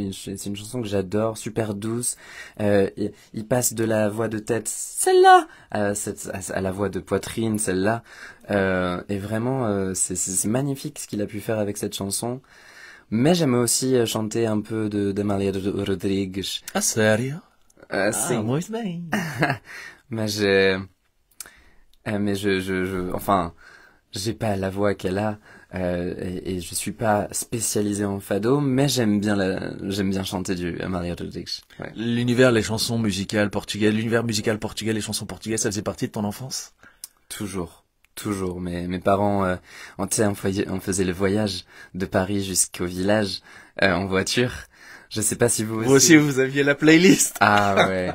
que j'adore, super douce. Il passe de la voix de tête, celle-là, à la voix de poitrine, celle-là. Et vraiment, c'est magnifique ce qu'il a pu faire avec cette chanson. Mais j'aime aussi chanter un peu de Maria Rodrigues. Ah, sérieux? Sim. Muito bem. Mais enfin, j'ai pas la voix qu'elle a. Et je suis pas spécialisé en fado, mais j'aime bien chanter du Maria Rodrigues. Ouais. L'univers, les chansons musicales portugaises, l'univers musical portugais, les chansons portugaises, ça faisait partie de ton enfance? Toujours. Mes parents, on faisait le voyage de Paris jusqu'au village, en voiture. Je sais pas si vous aussi. Vous aussi, vous aviez la playlist. Ah ouais.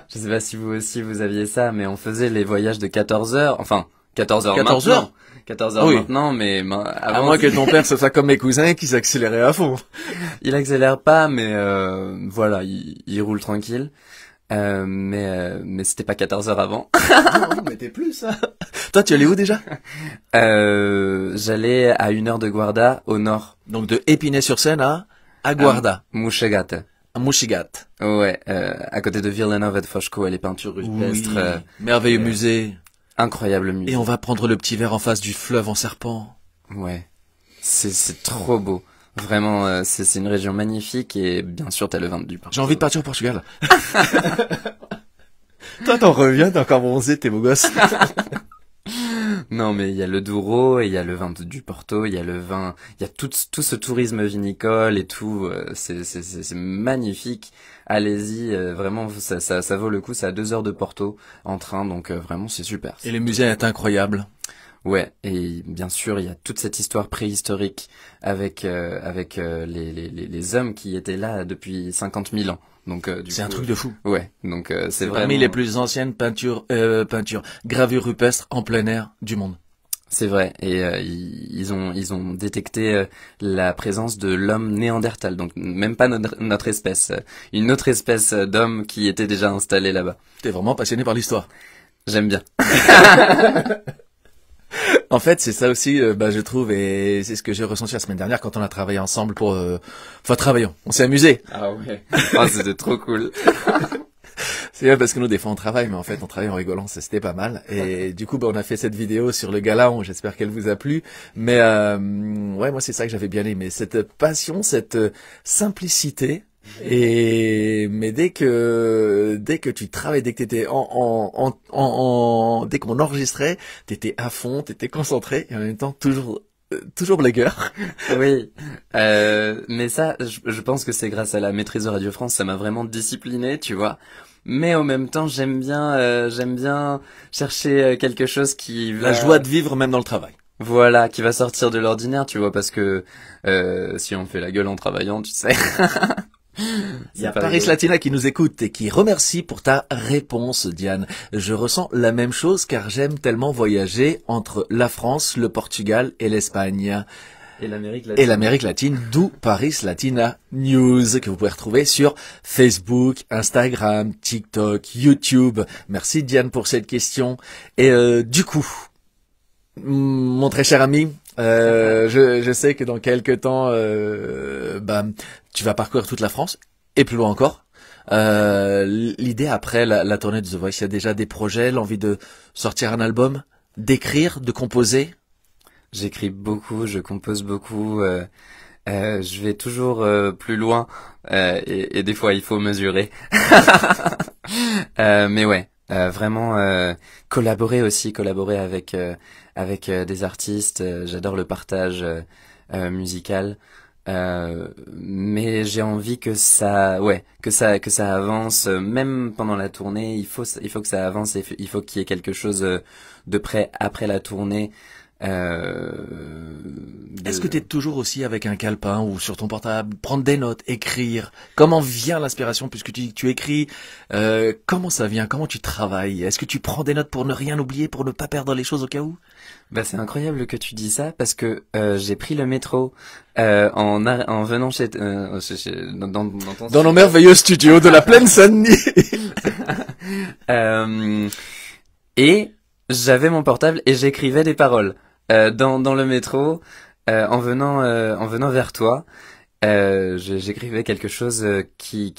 Je sais pas si vous aussi vous aviez ça, mais on faisait les voyages de 14 heures. Enfin, 14 heures 14 maintenant. heures 14 heures oui. Maintenant, mais avant, à moins que ton père se soit comme mes cousins qui s'accélérait à fond. Il accélère pas, mais voilà, il roule tranquille. Mais c'était pas 14 heures avant. Non, mais t'es plus, ça. Toi, tu allais où déjà? J'allais à 1 heure de Guarda, au nord. Donc de Épinay-sur-Seine à Guarda. Muxagata. À Muxigat. Ouais, à côté de Villanova de Fosco, les peintures rupestres. Oui. Merveilleux musée. Incroyable musée. Et on va prendre le petit verre en face du fleuve en serpent. Ouais. C'est trop beau. Vraiment, c'est une région magnifique et bien sûr t'as le vin du Portugal. J'ai envie de partir au Portugal. Toi, t'en reviens, t'es encore bronzé, t'es beau gosse. Non, mais il y a le Douro, et il y a le vin du Porto, il y a le vin, il y a tout ce tourisme vinicole et tout. C'est magnifique. Allez-y, vraiment, ça vaut le coup. C'est à 2 heures de Porto en train, donc vraiment, c'est super. Et le musée est incroyable. Ouais, et bien sûr, il y a toute cette histoire préhistorique avec les hommes qui étaient là depuis 50 000 ans. Donc C'est un truc de fou. Ouais, donc c'est vraiment Parmi les plus anciennes peintures, gravures rupestres en plein air du monde. c'est vrai, et ils ont détecté la présence de l'homme néandertal, donc même pas notre espèce, une autre espèce d'homme qui était déjà installée là-bas. T'es vraiment passionné par l'histoire. J'aime bien. En fait, c'est ça aussi, je trouve, et c'est ce que j'ai ressenti la semaine dernière quand on a travaillé ensemble pour... Enfin, travaillons, on s'est amusé. Ah ouais. Oh, c'était trop cool. C'est vrai parce que nous, des fois, on travaille, mais en fait, on travaille en rigolant, c'était pas mal. Et du coup, on a fait cette vidéo sur le Galant, j'espère qu'elle vous a plu. Mais ouais, moi, c'est ça que j'avais bien aimé, cette passion, cette simplicité. Et mais dès que tu travailles, dès que t'étais dès qu'on enregistrait, t'étais à fond, t'étais concentré et en même temps toujours blagueur. Oui, mais ça, je pense que c'est grâce à la maîtrise de Radio France, ça m'a vraiment discipliné, tu vois. Mais en même temps, j'aime bien chercher quelque chose qui va... La joie de vivre même dans le travail. Voilà, qui va sortir de l'ordinaire, tu vois, parce que si on fait la gueule en travaillant, tu sais... Il y a Paris Latina qui nous écoute et qui remercie pour ta réponse, Diane. Je ressens la même chose car j'aime tellement voyager entre la France, le Portugal et l'Espagne. Et l'Amérique latine. Et l'Amérique latine, d'où Paris Latina News, que vous pouvez retrouver sur Facebook, Instagram, TikTok, YouTube. Merci Diane pour cette question. Et du coup, mon très cher ami, je sais que dans quelques temps, tu vas parcourir toute la France et plus loin encore. L'idée après la tournée de The Voice, il y a déjà des projets, l'envie de sortir un album, d'écrire, de composer. J'écris beaucoup, je compose beaucoup. Je vais toujours plus loin et des fois il faut mesurer. Mais ouais, vraiment collaborer aussi, collaborer avec des artistes. J'adore le partage musical. Mais j'ai envie que ça avance. Même pendant la tournée, il faut que ça avance. Et il faut qu'il y ait quelque chose de prêt après la tournée. Est-ce que tu es toujours aussi avec un calepin ou sur ton portable, prendre des notes, écrire? Comment vient l'inspiration puisque tu écris? Comment ça vient? Comment tu travailles? Est-ce que tu prends des notes pour ne rien oublier, pour ne pas perdre les choses au cas où? Bah c'est incroyable que tu dis ça parce que j'ai pris le métro en venant dans nos merveilleux studios de la Plaine Saint-Denis. Et j'avais mon portable et j'écrivais des paroles dans le métro en venant vers toi. J'écrivais quelque chose qui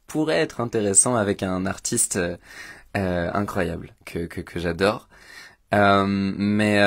pourrait être intéressant avec un artiste incroyable que j'adore. Mais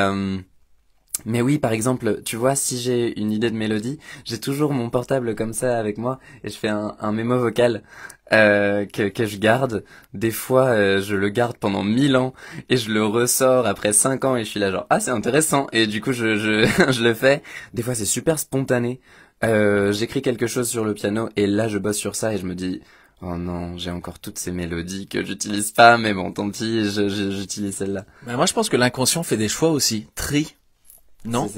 oui, par exemple, tu vois, si j'ai une idée de mélodie, j'ai toujours mon portable comme ça avec moi et je fais un mémo vocal que je garde. Des fois, je le garde pendant 1000 ans et je le ressors après 5 ans et je suis là genre, ah, c'est intéressant. Et du coup, je le fais. Des fois, c'est super spontané. J'écris quelque chose sur le piano et là, je bosse sur ça et je me dis... Oh non, j'ai encore toutes ces mélodies que j'utilise pas, mais bon, tant pis, j'utilise celle-là. Moi, je pense que l'inconscient fait des choix aussi. Tri. Non?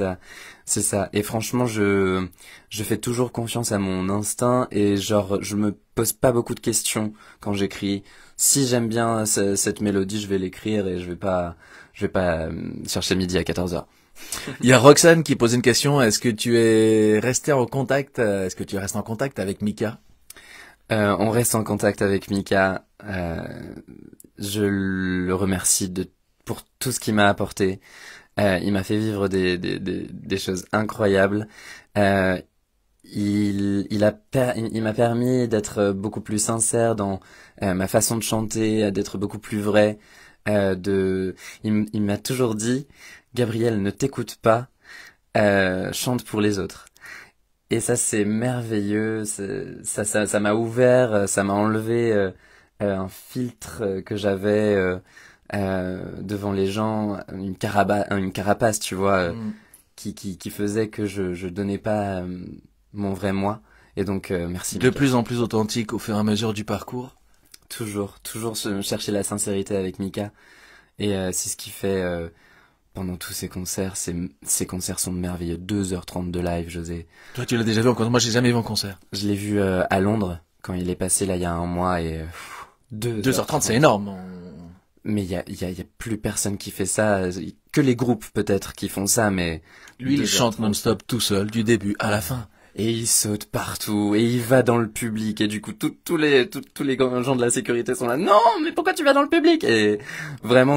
C'est ça. Et franchement, je fais toujours confiance à mon instinct et genre, je me pose pas beaucoup de questions quand j'écris. Si j'aime bien cette mélodie, je vais l'écrire et je vais pas chercher midi à 14h. Il y a Roxane qui pose une question. Est-ce que tu restes en contact avec Mika? On reste en contact avec Mika. Je le remercie pour tout ce qu'il m'a apporté. Il m'a fait vivre des choses incroyables. Il m'a permis d'être beaucoup plus sincère dans ma façon de chanter, d'être beaucoup plus vrai. Il m'a toujours dit, Gabriel, ne t'écoute pas, chante pour les autres. Et ça, c'est merveilleux. Ça m'a ouvert, ça m'a enlevé un filtre que j'avais devant les gens, une carapace, tu vois, qui faisait que je donnais pas mon vrai moi. Et donc, merci. De plus en plus authentique au fur et à mesure du parcours. Toujours chercher la sincérité avec Mika. Et c'est ce qui fait pendant tous ces concerts. Ces concerts sont merveilleux. 2h30 de live, José. Toi, tu l'as déjà vu en concert? Moi, j'ai jamais vu en concert. Je l'ai vu à Londres quand il est passé là il y a un mois et 2h30, c'est énorme. Mais il y a plus personne qui fait ça, que les groupes peut-être qui font ça, mais lui il chante non-stop tout seul du début à la fin. Et il saute partout, et il va dans le public, et du coup tous les gens de la sécurité sont là. Non, mais pourquoi tu vas dans le public? Et vraiment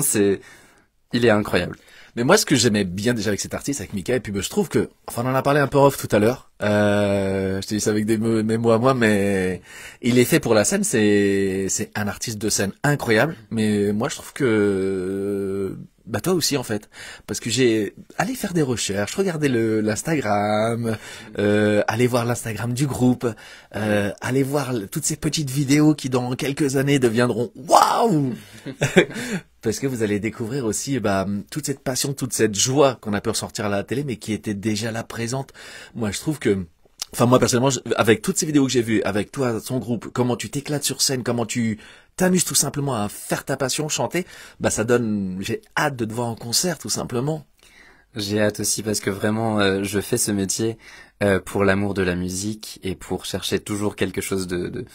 il est incroyable. Mais moi, ce que j'aimais bien déjà avec cet artiste, avec Mika, et puis je trouve que, enfin, on en a parlé un peu off tout à l'heure. Je te dis ça avec mes mots à moi, mais il est fait pour la scène. C'est un artiste de scène incroyable. Mais moi, je trouve que, bah toi aussi en fait, parce que j'ai allé faire des recherches, regarder l'Instagram, aller voir l'Instagram du groupe, aller voir toutes ces petites vidéos qui dans quelques années deviendront waouh. Parce que vous allez découvrir aussi toute cette passion, toute cette joie qu'on a pu ressortir à la télé, mais qui était déjà là présente. Moi, je trouve que, enfin moi personnellement, avec toutes ces vidéos que j'ai vues, avec toi, ton groupe, comment tu t'éclates sur scène, comment tu t'amuses tout simplement à faire ta passion, chanter, ça donne, j'ai hâte de te voir en concert tout simplement. J'ai hâte aussi parce que vraiment, je fais ce métier pour l'amour de la musique et pour chercher toujours quelque chose de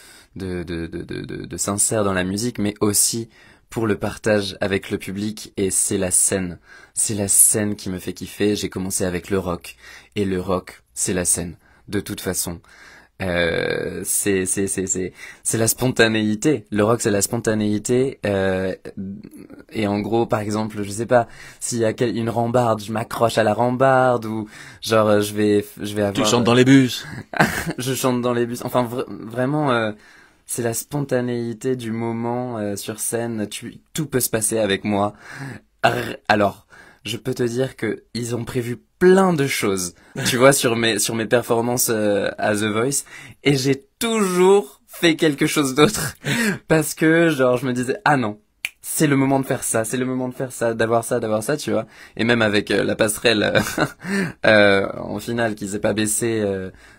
sincère dans la musique, mais aussi pour le partage avec le public. Et c'est la scène qui me fait kiffer. J'ai commencé avec le rock et le rock c'est la scène de toute façon. C'est la spontanéité. Le rock c'est la spontanéité. Et en gros, par exemple, je sais pas, s'il y a une rambarde, je m'accroche à la rambarde, ou genre je vais avoir. Tu chantes dans les bus. Je chante dans les bus. Enfin vraiment. C'est la spontanéité du moment sur scène. Tout peut se passer avec moi. Alors, je peux te dire que ils ont prévu plein de choses, tu vois, sur mes performances à The Voice, et j'ai toujours fait quelque chose d'autre parce que genre je me disais ah non, c'est le moment de faire ça, d'avoir ça, tu vois. Et même avec la passerelle en finale qui s'est pas baissée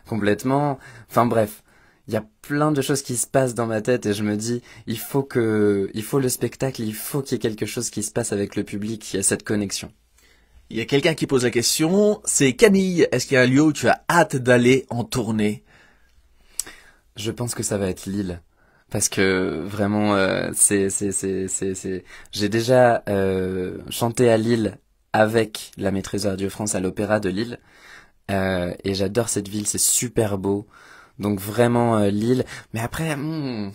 complètement. Enfin bref. Il y a plein de choses qui se passent dans ma tête et je me dis, il faut le spectacle, il faut qu'il y ait quelque chose qui se passe avec le public, qu'il y ait cette connexion. Il y a quelqu'un qui pose la question, c'est Camille. Est-ce qu'il y a un lieu où tu as hâte d'aller en tournée? Je pense que ça va être Lille. Parce que vraiment, j'ai déjà chanté à Lille avec la Maîtrise de Radio France à l'Opéra de Lille. Et j'adore cette ville, c'est super beau. Donc vraiment Lille, mais après il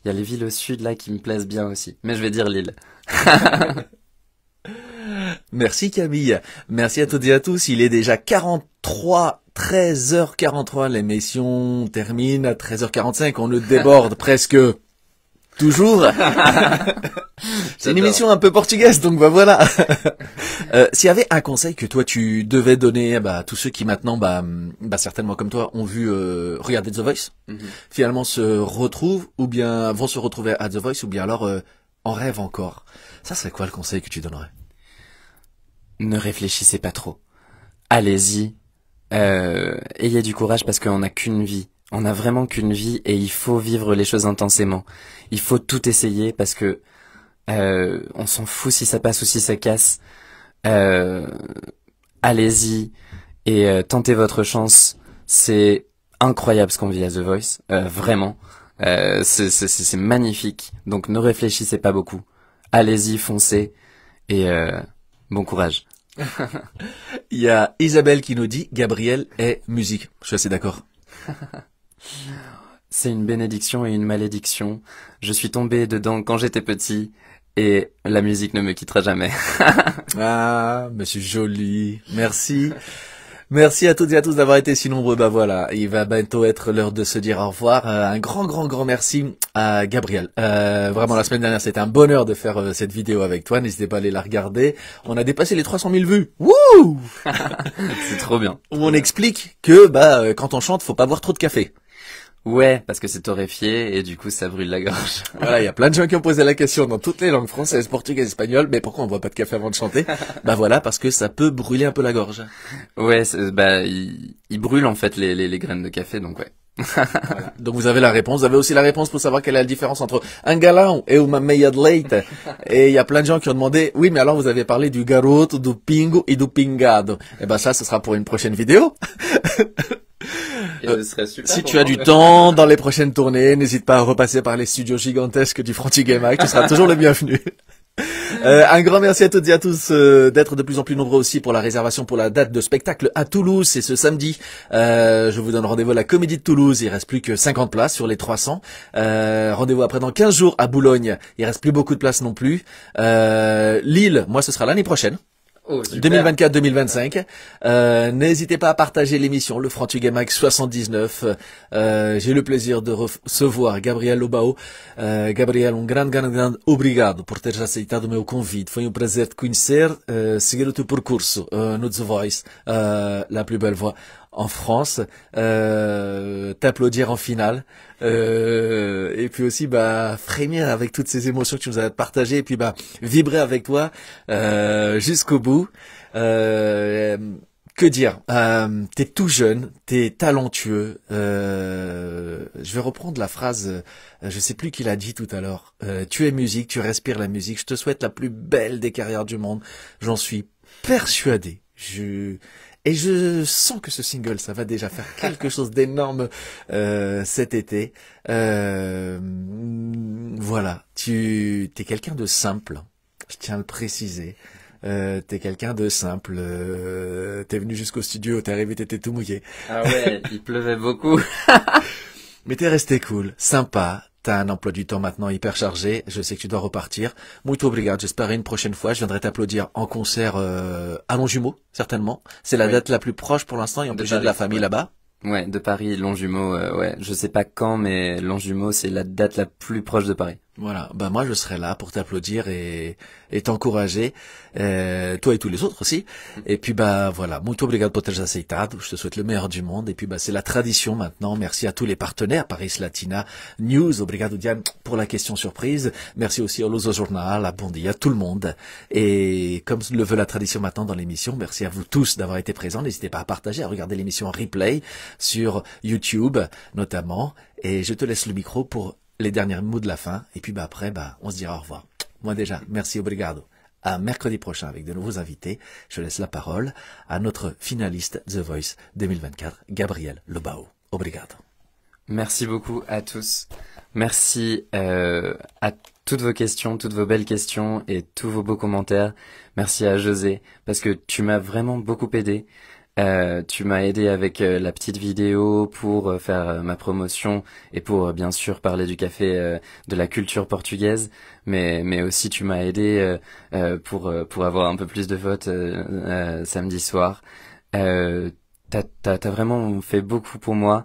y a les villes au sud là qui me plaisent bien aussi. Mais je vais dire Lille. Merci Camille. Merci à toutes et à tous. Il est déjà 13h43. L'émission termine à 13h45. On le déborde presque toujours. C'est une émission un peu portugaise, donc voilà. S'il y avait un conseil que toi tu devais donner à tous ceux qui maintenant, certainement comme toi, ont vu regarder The Voice, finalement se retrouvent ou bien vont se retrouver à The Voice ou bien alors en rêve encore. Ça serait quoi le conseil que tu donnerais? Ne réfléchissez pas trop. Allez-y. Ayez du courage parce qu'on n'a qu'une vie. On n'a vraiment qu'une vie et il faut vivre les choses intensément. Il faut tout essayer parce que on s'en fout si ça passe ou si ça casse. Allez-y et tentez votre chance. C'est incroyable ce qu'on vit à The Voice. Vraiment. C'est magnifique. Donc ne réfléchissez pas beaucoup. Allez-y, foncez et bon courage. Il y a Isabelle qui nous dit Gabriel est musique. Je suis assez d'accord. C'est une bénédiction et une malédiction. Je suis tombé dedans quand j'étais petit et la musique ne me quittera jamais. Ah, monsieur joli. Merci. Merci à toutes et à tous d'avoir été si nombreux. Voilà, il va bientôt être l'heure de se dire au revoir. Un grand merci à Gabriel. Vraiment, la semaine dernière, c'était un bonheur de faire cette vidéo avec toi. N'hésitez pas à aller la regarder. On a dépassé les 300 000 vues. Wouh! C'est trop bien. Où on explique que quand on chante, faut pas boire trop de café. Ouais, parce que c'est torréfié et du coup ça brûle la gorge. Voilà, il y a plein de gens qui ont posé la question dans toutes les langues françaises, portugaises, espagnoles, mais pourquoi on boit pas de café avant de chanter? Bah voilà, parce que ça peut brûler un peu la gorge. Ouais, bah il brûle en fait les graines de café, donc ouais. Voilà. Donc vous avez la réponse. Vous avez aussi la réponse pour savoir quelle est la différence entre un galão et uma meia de leite. Et il y a plein de gens qui ont demandé, oui, mais alors vous avez parlé du garoto, du pingo et du pingado. Eh ben ça, ce sera pour une prochaine vidéo. Et ce serait super Si tu as du temps dans les prochaines tournées, n'hésite pas à repasser par les studios gigantesques du Frantigamac. Tu seras toujours le bienvenu. Un grand merci à toutes et à tous d'être de plus en plus nombreux aussi pour la réservation pour la date de spectacle à Toulouse. C'est ce samedi. Je vous donne rendez-vous à la Comédie de Toulouse. Il reste plus que 50 places sur les 300. Rendez-vous après dans 15 jours à Boulogne. Il reste plus beaucoup de places non plus. Lille, moi ce sera l'année prochaine. Oh, super. 2024-2025. N'hésitez pas à partager l'émission Le Frantigamac 79. J'ai eu le plaisir de recevoir Gabriel Lobão. Gabriel, grande obrigado por teres aceitado o meu convite. Foi um prazer te conhecer, seguir o teu percurso no The Voice, la plus belle voix en France, t'applaudir en finale, et puis aussi frémir avec toutes ces émotions que tu nous as partagées, et puis vibrer avec toi jusqu'au bout. Que dire, t'es tout jeune, t'es talentueux. Je vais reprendre la phrase, je sais plus qui l'a dit tout à l'heure. Tu es musique, tu respires la musique. Je te souhaite la plus belle des carrières du monde. J'en suis persuadé. Et je sens que ce single, ça va déjà faire quelque chose d'énorme cet été. Voilà, tu t'es quelqu'un de simple, je tiens à le préciser. T'es quelqu'un de simple. T'es venu jusqu'au studio, t'es arrivé, t'étais tout mouillé. Ah ouais, il pleuvait beaucoup. Mais t'es resté cool, sympa. T'as un emploi du temps maintenant hyper chargé. Je sais que tu dois repartir. Muito obrigado. J'espère une prochaine fois, je viendrai t'applaudir en concert à Longjumeau, certainement. C'est la date la plus proche pour l'instant et en plus j'ai de la famille là-bas. Ouais, de Paris, Longjumeau, ouais. Je sais pas quand, mais Longjumeau, c'est la date la plus proche de Paris. Voilà, moi je serai là pour t'applaudir et t'encourager, toi et tous les autres aussi. Et puis voilà, muito obrigado por teres aceitado. Je te souhaite le meilleur du monde. Et puis c'est la tradition maintenant. Merci à tous les partenaires, Paris Latina News, obrigado Diane pour la question surprise. Merci aussi au Luso Jornal, à Bondi, à tout le monde. Et comme le veut la tradition maintenant dans l'émission, merci à vous tous d'avoir été présents. N'hésitez pas à partager, à regarder l'émission en replay sur YouTube notamment. Et je te laisse le micro pour les derniers mots de la fin, et puis après, on se dira au revoir. Moi déjà, merci, obrigado. À mercredi prochain avec de nouveaux invités. Je laisse la parole à notre finaliste The Voice 2024, Gabriel Lobão. Obrigado. Merci beaucoup à tous. Merci à toutes vos questions, toutes vos belles questions et tous vos beaux commentaires. Merci à José, parce que tu m'as vraiment beaucoup aidé. Tu m'as aidé avec la petite vidéo pour faire ma promotion et pour bien sûr parler du café, de la culture portugaise, mais aussi tu m'as aidé pour avoir un peu plus de votes samedi soir. T'as vraiment fait beaucoup pour moi.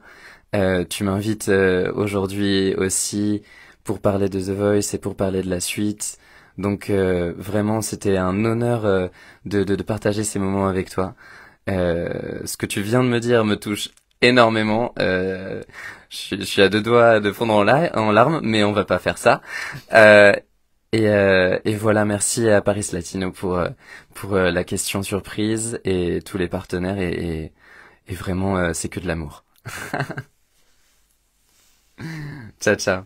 Tu m'invites aujourd'hui aussi pour parler de The Voice et pour parler de la suite. Donc vraiment c'était un honneur de partager ces moments avec toi. Ce que tu viens de me dire me touche énormément. Je suis à deux doigts de fondre en larmes, mais on va pas faire ça. Et voilà, merci à Paris Latino pour la question surprise et tous les partenaires et vraiment c'est que de l'amour. Ciao ciao.